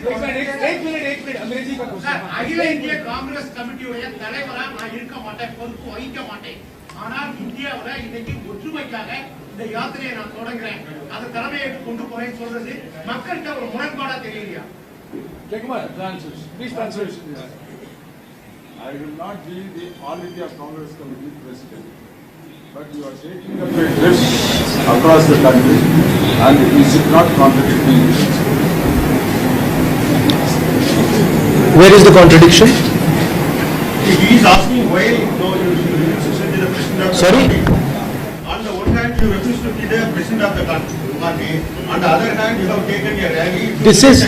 Minute अंग्रेजी का question अखिल India Congress committee தலைவரா நான் இருக்க மாட்டேன், பொறுப்பு வகிக்க மாட்டேன். ஆனால் இந்தியாவுல இன்னைக்கு ஒற்றுமைக்காக இந்த யாத்திரையை நான் தொடங்குறேன், அதை தலைமையை கொண்டு போறேன்னு சொல்றது மக்கள்கிட்ட ஒரு முரண்பாடா தெரியலையா? Please translate. I will not be the All India Congress Committee president, but you are taking up a trip across the country and you should not contradict me. Where is the contradiction? He is asking why no, you refuse to be the president of the Sorry? party. On the one hand, you refuse to be the president of the party. On the other hand, you have taken a rally. This is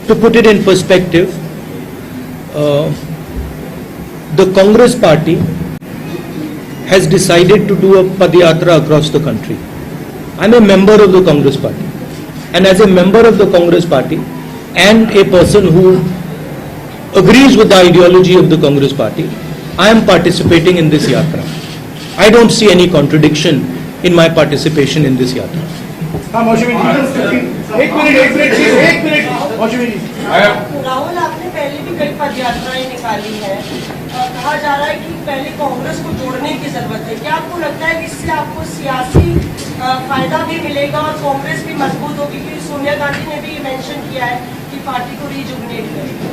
to put it in perspective, the Congress Party has decided to do a Padyatra across the country. I'm a member of the Congress Party, and as a member of the Congress Party and a person who agrees with the ideology of the Congress Party, I am participating in this yatra. I don't see any contradiction in my participation in this yatra. Rahul, आपने पहले भी कई पदयात्राएं निकाली है, कहा जा रहा है कि पहले कांग्रेस को जोड़ने की जरूरत है। क्या आपको लगता है कि इससे आपको सियासी फायदा भी मिलेगा और कांग्रेस भी मजबूत होगी? क्योंकि सोनिया गांधी ने भी मेंशन किया है कि पार्टी को रीजुगनेट करेगी।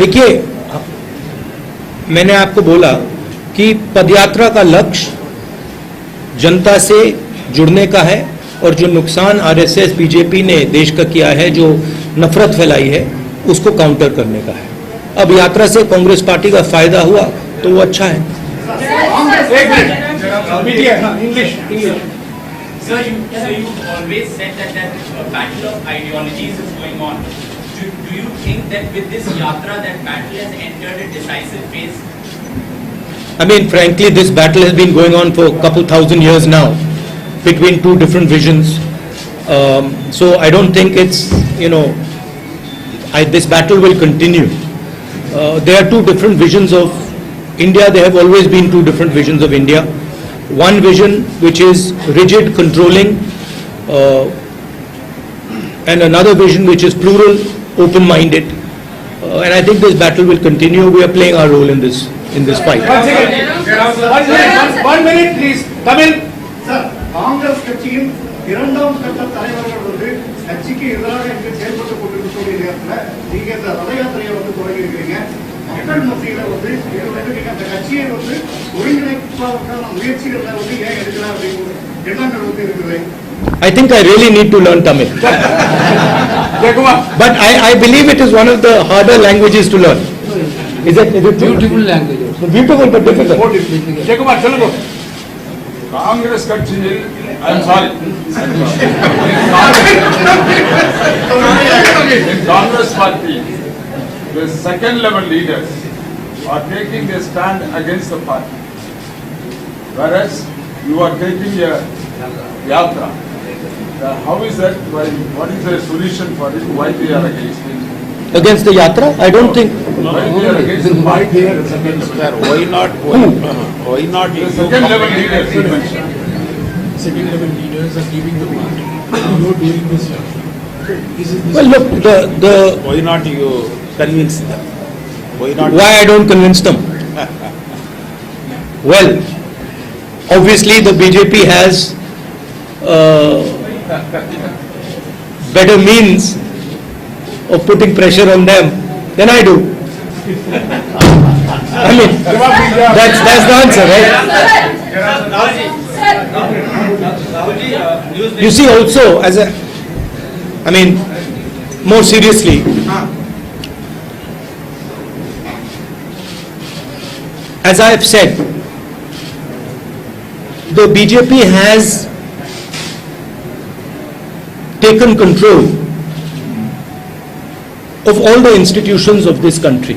देखिए, मैंने आपको बोला कि पदयात्रा का लक्ष्य जनता से जुड़ने का है और जो नुकसान आरएसएस बीजेपी ने देश का किया है, जो नफरत फैलाई है, उसको काउंटर करने का है। अब यात्रा से कांग्रेस पार्टी का फायदा हुआ तो वो अच्छा है। Sir, you always said that a battle of ideologies is going on. Do you think that with this yatra that battle has entered a decisive phase? I mean, frankly, this battle has been going on for a couple thousand years now between two different visions. So I don't think it's, this battle will continue. There are two different visions of India. There have always been two different visions of India. One vision which is rigid, controlling, and another vision which is plural, open-minded. And I think this battle will continue. We are playing our role in this fight. One minute, please. Tamil. Sir, Congress கட்சியின் இரண்டாம் கட்ட தலைவர்கள் கட்சிக்கு எதிராக இங்கு செயல்பட்டு கொண்டிருக்கக்கூடிய நேரத்தில் நீங்க இந்த ரத யாத்திரையை தொடங்கி இருக்கிறீங்க. மக்கள் மத்தியில அந்த கட்சியை ஒருங்கிணைப்பதற்கான முயற்சிகளை ஏன் எடுக்கலாம் அப்படின்னு எண்ணங்கள் இருக்குது. I think I really need to learn Tamil. But I believe it is one of the harder languages to learn. Is it beautiful language? Beautiful but difficult. Congress Kachil, I'm sorry. In Congress Party, the second level leaders are taking a stand against the party, whereas you are taking a yatra. How is that? What is the solution for it? Why they are against it? Against the yatra? I don't think. Why they are against the party? Why not? The second level leaders you mentioned. Second level leaders are leaving the party. You are doing this here. Well, look, Why not you convince them? Why I don't convince them? Well, obviously the BJP has better means of putting pressure on them than I do. I mean, that's the answer, right? You see, also, more seriously, as I have said, the BJP has taken control of all the institutions of this country.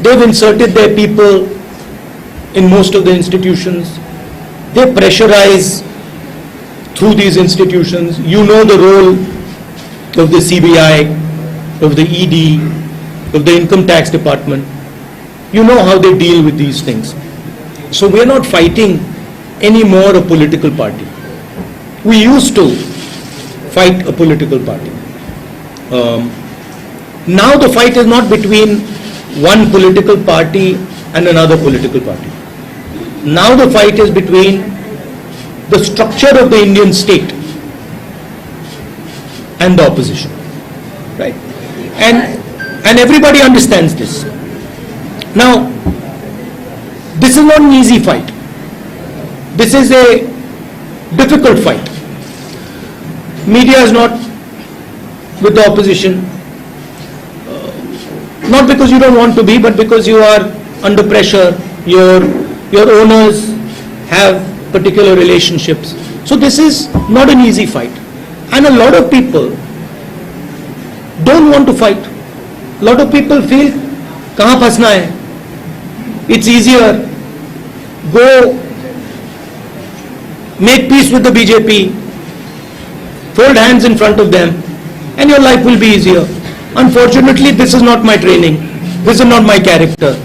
They've inserted their people in most of the institutions. They pressurize through these institutions. You know the role of the CBI, of the ED, of the Income Tax Department. You know how they deal with these things. So we're not fighting any more a political party. We used to fight a political party. Now the fight is not between one political party and another political party. Now the fight is between the structure of the Indian state and the opposition, right? And everybody understands this. Now, this is not an easy fight. This is a difficult fight. Media is not with the opposition, not because you don't want to be, but because you are under pressure. Your owners have particular relationships. So this is not an easy fight. And a lot of people don't want to fight. A lot of people feel, kahan phasna hai? It's easier. Go make peace with the BJP, fold hands in front of them, and your life will be easier. Unfortunately, this is not my training. This is not my character.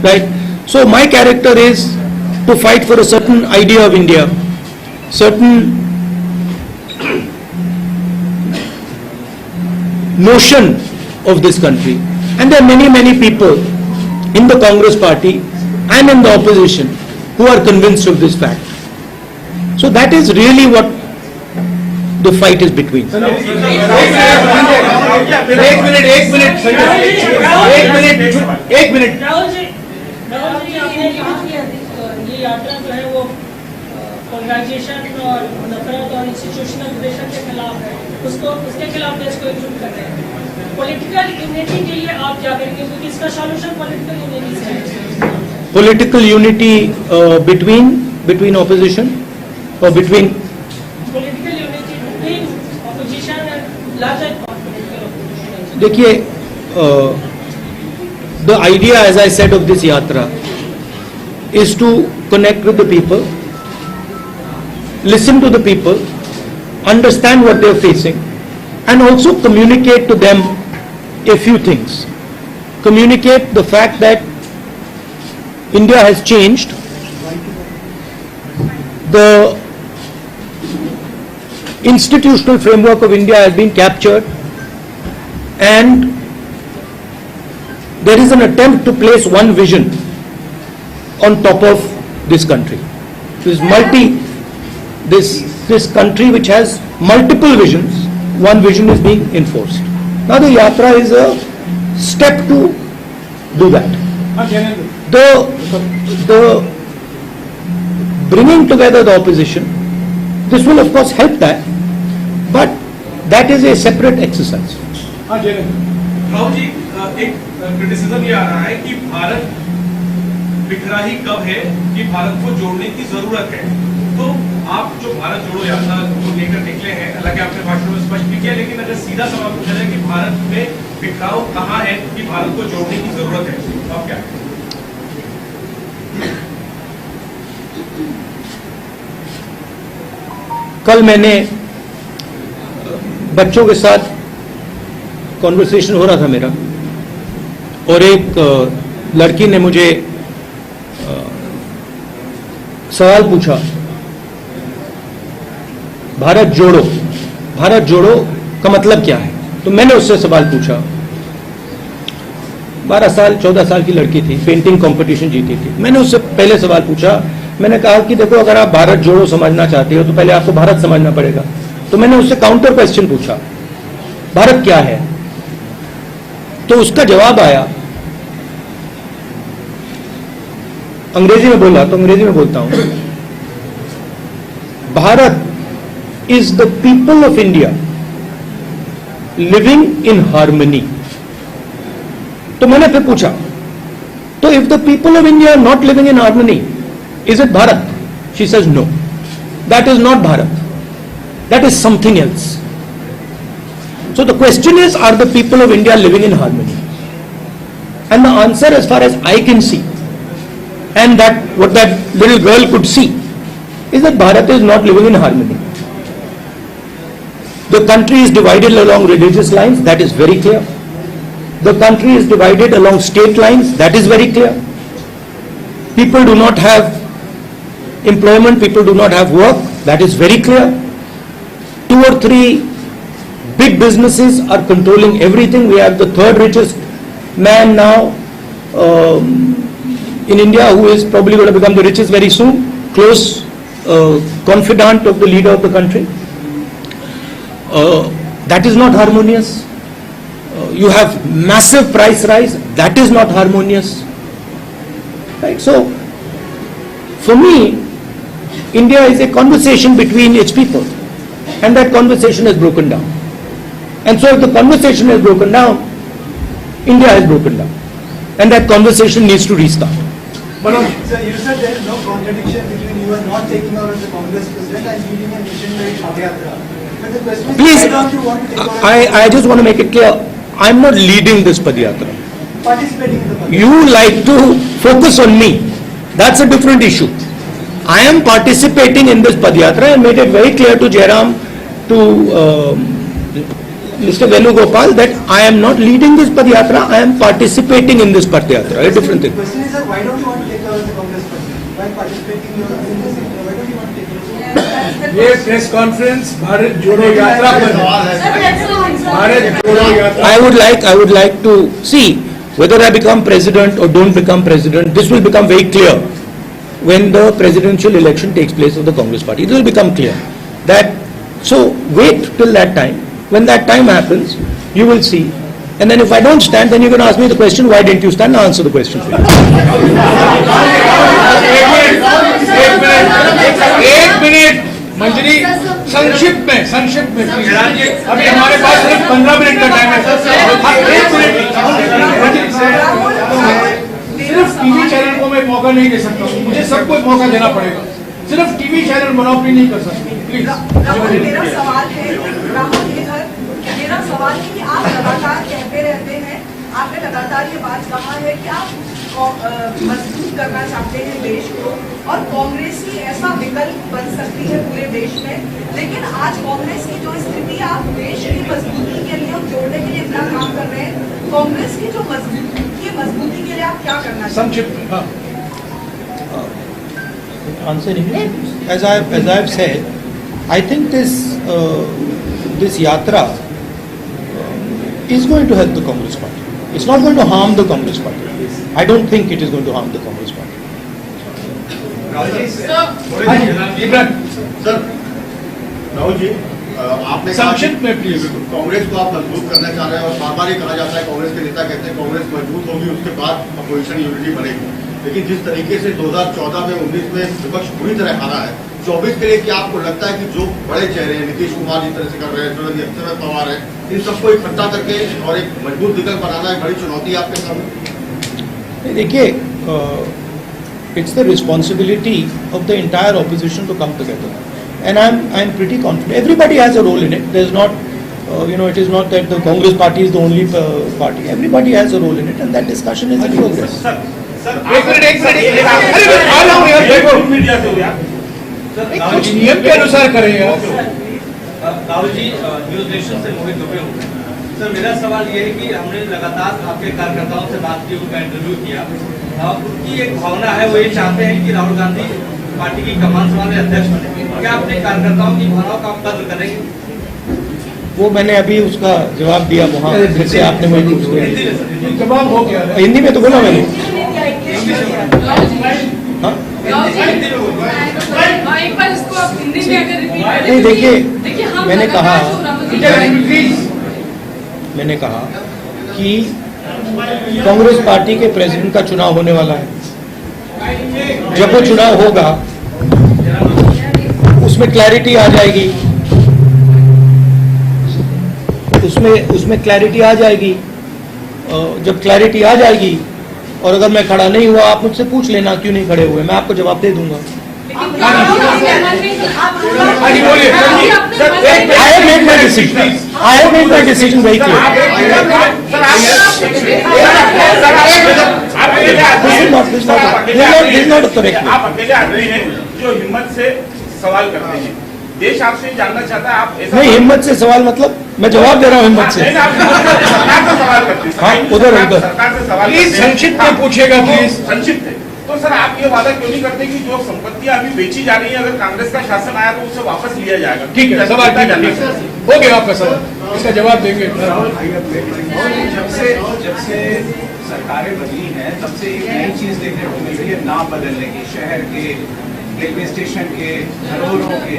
Right? So my character is to fight for a certain idea of India, certain notion of this country. And there are many, many people in the Congress party and in the opposition who are convinced of this fact. So that is really what the fight is between. एक minute Rahul ji आपने कहा कि ये यात्रा जो है वो polarisation और नफरत और इंस्टीट्यूशनल प्रेशर के खिलाफ है, उसके खिलाफ देश को एकजुट कर रहे हैं। पॉलिटिकल यूनिटी के लिए आप क्या करेंगे, क्योंकि इसका सॉल्यूशन पॉलिटिकल यूनिटी से है। Political unity between opposition or between political unity between opposition and larger political opposition. देखिए, the idea, as I said, of this yatra is to connect with the people, listen to the people, understand what they are facing, and also communicate to them a few things. Communicate the fact that India has changed. The institutional framework of India has been captured, and there is an attempt to place one vision on top of this country. This country which has multiple visions, one vision is being enforced. Now the yatra is a step to do that. The bringing together the opposition, this will of course help that, but that is a separate exercise. Rahul ji, एक criticism ये आ रहा है कि भारत बिखरा ही कब है कि भारत को जोड़ने की जरूरत है। तो आप जो भारत जोड़ो यात्रा को लेकर निकले हैं, हालांकि आपने भाषण में स्पष्ट भी किया, लेकिन अगर सीधा सवाल पूछा जाए कि भारत में बिखराव कहाँ है कि भारत को जोड़ने की जरूरत है, तो आप क्या? कल मैंने बच्चों के साथ कॉन्वर्सेशन हो रहा था मेरा, और एक लड़की ने मुझे सवाल पूछा, भारत जोड़ो का मतलब क्या है? तो मैंने उससे सवाल पूछा। 12 साल 14 साल की लड़की थी, पेंटिंग कंपटीशन जीती थी। मैंने उससे पहले सवाल पूछा, मैंने कहा कि देखो, अगर आप भारत जोड़ो समझना चाहते हो तो पहले आपको भारत समझना पड़ेगा। तो मैंने उससे काउंटर क्वेश्चन पूछा, भारत क्या है? तो उसका जवाब आया, अंग्रेजी में बोला तो अंग्रेजी में बोलता हूं, Bharat is the people of India living in harmony. तो मैंने फिर पूछा, तो if the people of India are not living in harmony, is it Bharat? She says no, that is not Bharat, that is something else. So the question is, are the people of India living in harmony? And the answer, as far as I can see, and that what that little girl could see, is that Bharat is not living in harmony. The country is divided along religious lines, that is very clear. The country is divided along state lines, that is very clear. People do not have employment, people do not have work, that is very clear. To 2 or 3 big businesses are controlling everything. We have the third richest man now in India, who is probably going to become the richest very soon, close confidant of the leader of the country. That is not harmonious. You have massive price rise. That is not harmonious. Right? So, for me, India is a conversation between its people, and that conversation has broken down. And so if the conversation has broken down, India has broken down, and that conversation needs to restart. Sir, you said there is no contradiction between you are not taking over as the Congress president and leading a nationwide Padayatra. But the question is, Please, why don't you want to take over? I just want to make it clear, I'm not leading this Padayatra. Participating in the Padayatra. You like to focus on me. That's a different issue. I am participating in this Padayatra. I made it very clear to Jairam, to Mr. Venugopal, that I am not leading this Padayatra. I am participating in this Padayatra. A different thing. The question is, sir, why don't you want to take over the Congress president? Why participating in this sector? Why don't you want to take over? ये press conference Bharat जोड़ो यात्रा पर भारत जोड़ो यात्रा I would like to see whether I become president or don't become president. This will become very clear when the presidential election takes place of the Congress Party. It will become clear that. So wait till that time. When that time happens, you will see. And then if I don't stand, then you can ask me the question, why didn't you stand? I'll answer the question for you. एक minute मंजरी, संक्षिप्त में please. अभी हमारे पास सिर्फ 15 minute का time है। एक minute, सिर्फ टीवी चैनल को मैं मौका नहीं दे सकता हूँ, मुझे सबको मौका देना पड़ेगा। सिर्फ टीवी चैनल मोनोपोली नहीं कर सकते, प्लीज। मेरा सवाल है, राहुल मेरा सवाल है कि आप लगातार कहते रहते हैं, आपने लगातार ये बात कहा है कि आप मजबूत करना चाहते हैं देश को, और कांग्रेस ही ऐसा विकल्प बन सकती है पूरे देश में। लेकिन आज कांग्रेस की जो स्थिति है, आप देश की मजबूती के लिए और जोड़ने के लिए इतना काम कर रहे हैं, कांग्रेस की जो मजबूती के लिए आप क्या करना चाहते हैं? संक्षिप्त में Answering it, as I've said, I think this yatra is going to help the Congress Party. It's not going to harm the Congress Party. I don't think it is going to harm the Congress Party. Sir, Rahul ji, आपने संक्षिप्त में please. Congress को आप मजबूत करना चाह रहे हैं और बार बार ये कहा जाता है, कांग्रेस के नेता कहते हैं कांग्रेस मजबूत होगी, उसके बाद अपोजिशन यूनिटी बनेगी। लेकिन जिस तरीके से 2014 में 19 में विपक्ष पूरी तरह हारा है, 24 के लिए क्या आपको लगता है कि जो बड़े चेहरे हैं, नीतीश कुमार जिस तरह से कर रहे हैं, शरद पवार है, इन सबको इकट्ठा करके और एक मजबूत विकल्प बनाना एक बड़ी चुनौती है आपके सामने? देखिए, it's the responsibility of the entire opposition to come together, and I'm pretty confident. Everybody has a role in it. There's not, it is not that the Congress Party is the only party. Everybody has a role in it, and that discussion is in progress. एक minute, अरे आ रहा हूँ यार, देखो कुछ नियम के अनुसार करें यार। राहुल जी, न्यूज नेशन से मोहित दुबे हूँ। सर, मेरा सवाल ये है कि हमने लगातार आपके कार्यकर्ताओं से बात की, उनका इंटरव्यू किया, उनकी एक भावना है, वो ये चाहते हैं कि राहुल गांधी पार्टी की कमान संभाले, अध्यक्ष बने। क्या अपने कार्यकर्ताओं की भावनाओं का आप कदर करेंगे? वो मैंने अभी उसका जवाब दिया वहाँ, जैसे आपने मुझे पूछ लिया। जवाब हो गया, हिंदी में तो बोला मैंने। हाँ? नहीं, देखिए, मैंने कहा कि कांग्रेस पार्टी के प्रेसिडेंट का चुनाव होने वाला है। जब वो चुनाव होगा, उसमें क्लैरिटी आ जाएगी, उसमें क्लैरिटी आ जाएगी। जब क्लैरिटी आ जाएगी, और अगर मैं खड़ा नहीं हुआ, आप मुझसे पूछ लेना क्यों नहीं खड़े हुए, मैं आपको जवाब दे दूंगा। I have made my decision. I have made my decision very clear. This is not a correct. आप अकेले आदमी हैं जो हिम्मत से सवाल करते हैं। देश आपसे जानना चाहता है, आप ऐसा नहीं, हिम्मत से सवाल मतलब मैं जवाब दे रहा हूँ हिम्मत से। सरकार से सवाल करते हैं। हाँ, उधर सरकार से सवाल प्लीज संक्षिप्त में पूछेगा, प्लीज संक्षिप्त है। तो सर आप ये वादा क्यों नहीं करते कि जो संपत्तियां अभी बेची जा रही है अगर कांग्रेस का शासन आया तो उसे वापस लिया जाएगा? ठीक है, सवाल ठीक है, हो गया आपका सवाल, इसका जवाब देंगे। जब से सरकारें बदली हैं तब से एक नई चीज देखने को मिल रही है, नाम बदलने की। शहर के, रेलवे स्टेशन के, धरोहरों के,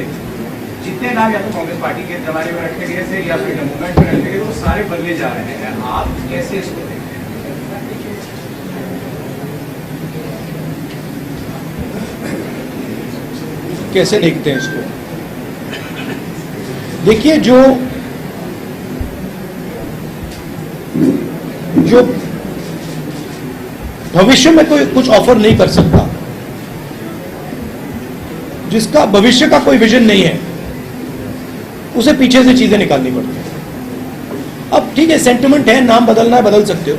जितने नाम या तो कांग्रेस पार्टी के जमाने में रखे गए थे या फिर मूवमेंट में रखे गए, वो सारे बदले जा रहे हैं। आप कैसे इसको देखते हैं? कैसे देखते हैं इसको? देखिए, जो भविष्य में कोई कुछ ऑफर नहीं कर सकता, जिसका भविष्य का कोई विजन नहीं है, उसे पीछे से चीजें निकालनी पड़ती है। अब ठीक है, सेंटिमेंट है, नाम बदलना है, बदल सकते हो,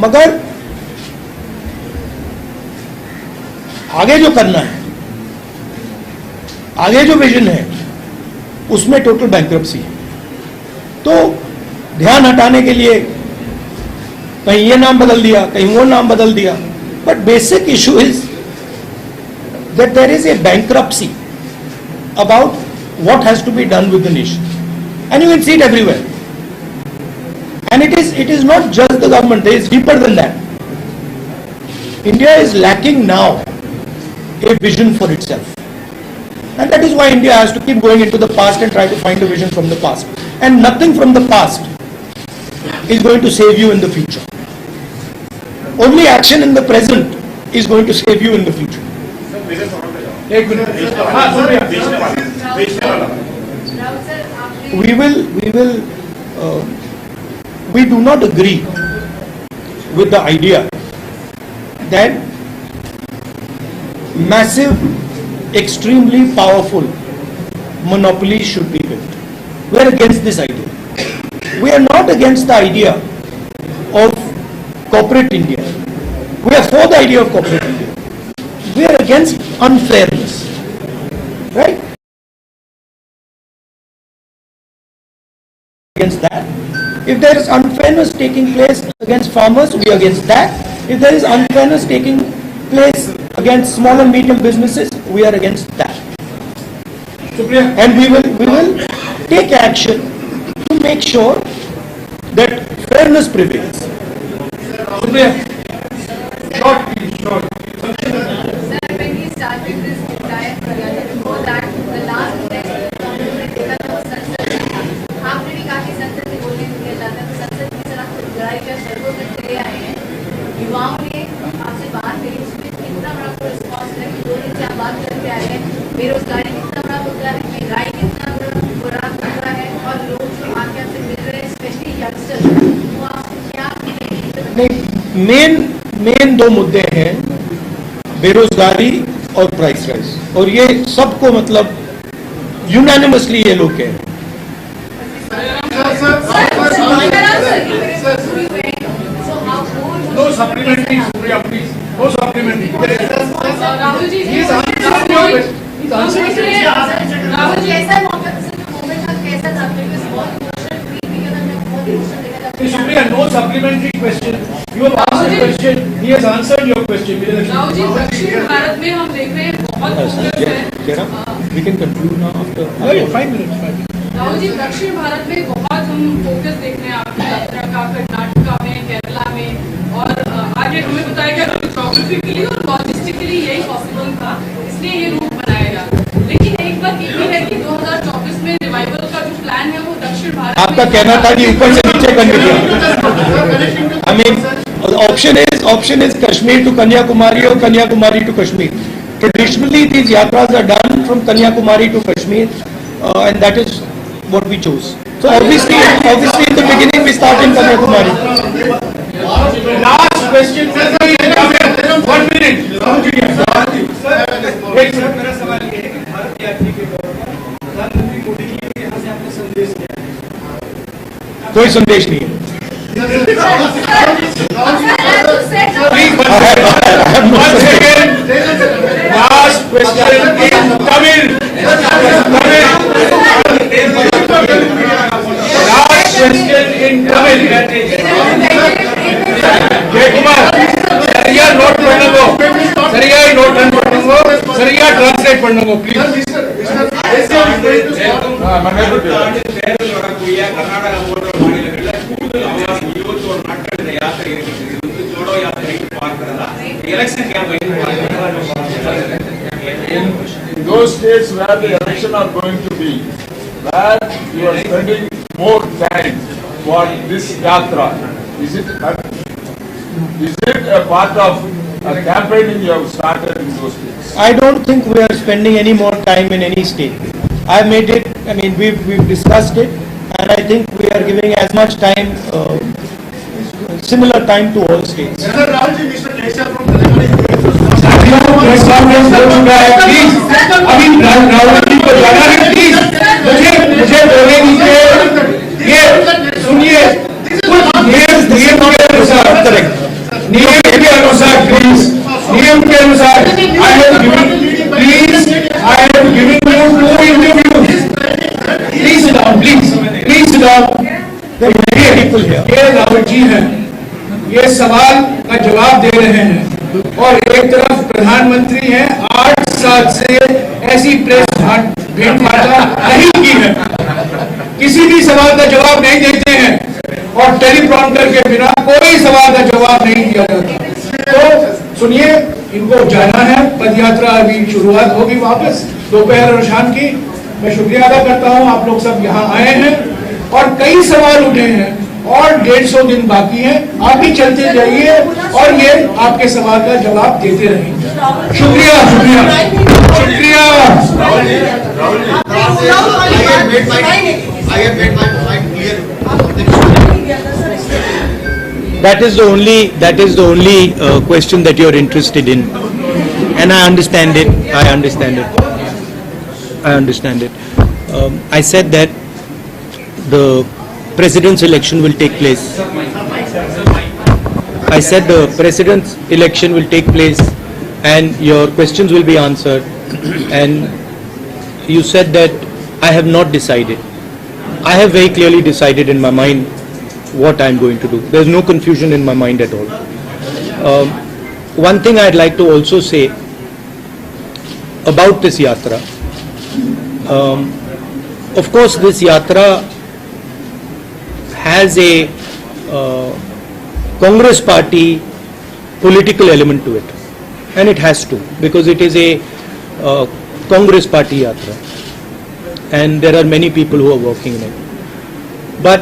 मगर आगे जो करना है, आगे जो विजन है, उसमें टोटल बैंक्रप्सी है। तो ध्यान हटाने के लिए कहीं ये नाम बदल दिया, कहीं वो नाम बदल दिया, but basic issue is that there is a bankruptcy about what has to be done with the nation, and you can see it everywhere. And it is not just the government; it is deeper than that. India is lacking now a vision for itself, and that is why India has to keep going into the past and try to find a vision from the past. And nothing from the past is going to save you in the future. Only action in the present is going to save you in the future. एक minute, हाँ सुनिए, we do not agree with the idea that massive, extremely powerful monopolies should be built. We are against this idea. We are not against the idea of corporate India. We are for the idea of corporate India. We are against unfairness, right? Against that. If there is unfairness taking place against farmers, we are against that. If there is unfairness taking place against small and medium businesses, we are against that. And we will take action to make sure that fairness prevails. Short, please, short. Started this entire career, before that, the last election हमने देखा था वो संसद में था। आपने भी कहा कि संसद में बोलने दिया जाता है, तो संसद की तरफ लड़ाई का सर्वों तक चले आए हैं। युवाओं ने आपसे बात करी, उसमें कितना बड़ा रिस्पॉन्स है, 2 दिन से आप बात करके आए हैं। बेरोजगारी कितना बड़ा मुद्दा है, महंगाई कितना बड़ा मुद्दा है, और लोग जो आके आपसे मिल रहे हैं, स्पेशली यंगस्टर्स, वो आपसे क्या नहीं, मेन 2 मुद्दे हैं, बेरोजगारी और प्राइस राइज, और ये सबको मतलब यूनानिमसली ये लोग कह रहे हैं। No supplementary, Supriya, please. No supplementary. Rahul ji, He's answering your question. He's answering your question. Rahul ji, ऐसा मौका मोमेंट था, कैसा था? बिकॉज़ बहुत इमोशनल फील भी किया था, मैं बहुत इमोशनल देखा था। Supriya, no supplementary question. You have asked a question. He has answered your question. Rahul ji, दक्षिण भारत में हम देख रहे हैं बहुत फोकस है। We can conclude now after 5 minutes. Rahul ji, दक्षिण भारत में बहुत हम फोकस देख रहे हैं आपकी यात्रा का, कर्नाटका में, केरला में, और आगे हमें बताया गया कि ज्योग्राफिकली और लॉजिस्टिकली यही पॉसिबल था, इसलिए ये रूट बनाया गया। लेकिन एक बात ये भी है कि 2024 में रिवाइवल का जो प्लान है वो दक्षिण भारत में, आपका कहना था कि ऊपर से नीचे करने दिया। I mean, option is Kashmir to Kanyakumari or Kanyakumari to Kashmir. Traditionally, these yatras are done from Kanyakumari to Kashmir, and that is what we chose. So obviously in the beginning we start in Kanyakumari. Last question. 1 minute. मेरा सवाल ये है कि भारत यात्री के तौर पर प्रधानमंत्री मोदी जी के यहाँ से आपने संदेश दिया, कोई संदेश नहीं है। Once again, last question in Tamil. Last question in Tamil. Jay Kumar. पढ़ने को please. In those states where the election are going to be, where you are spending more time for this yatra, is it a part of a campaigning you have started in those states? I don't think we are spending any more time in any state. I made it, I mean, we've discussed it, and I think we are giving as much time, similar time to all states. Press conference हो चुका है, please अभी राहुल जी को जाना है, please मुझे बोलने दीजिए। ये सुनिए, नियम के अनुसार प्लीज, नियम के अनुसार I have given you 2 interviews. Please sit down, please sit down. ये राहुल जी हैं, ये सवाल का जवाब दे रहे हैं और एक तरफ प्रधानमंत्री हैं, 8 साल से ऐसी प्रेस भेंट वार्ता नहीं की है, किसी भी सवाल का जवाब नहीं देते हैं और टेलीप्रॉम्प्टर के बिना कोई सवाल का जवाब नहीं दिया जाता। तो सुनिए, इनको जाना है, पदयात्रा अभी शुरुआत होगी वापस दोपहर और शाम की। मैं शुक्रिया अदा करता हूं, आप लोग सब यहाँ आए हैं और कई सवाल उठे हैं और 150 दिन बाकी हैं। आप भी चलते जाइए और ये आपके सवाल का जवाब देते रहेंगे। शुक्रिया शुक्रिया शुक्रिया। That is the only question that you are interested in, and I understand it. I said that the president's election will take place. I said the president's election will take place and your questions will be answered, and you said that I have not decided. I have very clearly decided in my mind what I am going to do. There is no confusion in my mind at all. One thing I'd like to also say about this yatra. Of course, this yatra has a Congress Party political element to it, and it has to, because it is a Congress Party yatra and there are many people who are working in it. But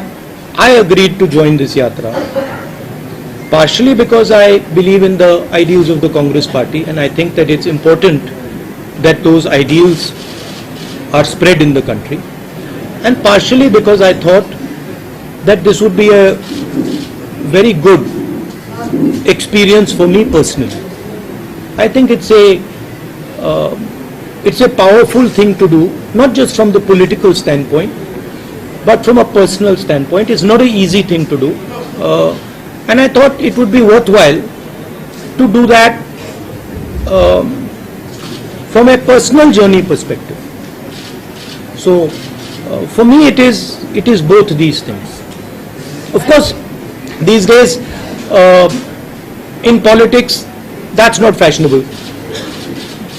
I agreed to join this yatra partially because I believe in the ideals of the Congress Party, and I think that it's important that those ideals are spread in the country, and partially because I thought that this would be a very good experience for me personally. I think it's a powerful thing to do, not just from the political standpoint, but from a personal standpoint. It's not an easy thing to do, and I thought it would be worthwhile to do that from a personal journey perspective. So for me it is both these things. Of course, these days in politics that's not fashionable,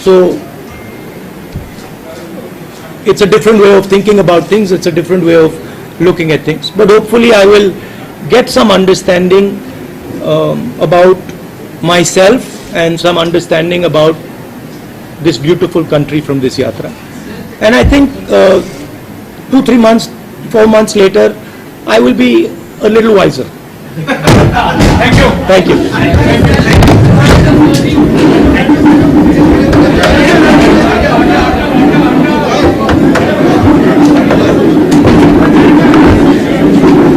so it's a different way of thinking about things, it's a different way of looking at things. But hopefully I will get some understanding about myself and some understanding about this beautiful country from this yatra. And I think 2-3 months, 4 months later, I will be a little wiser. Thank you. Thank you.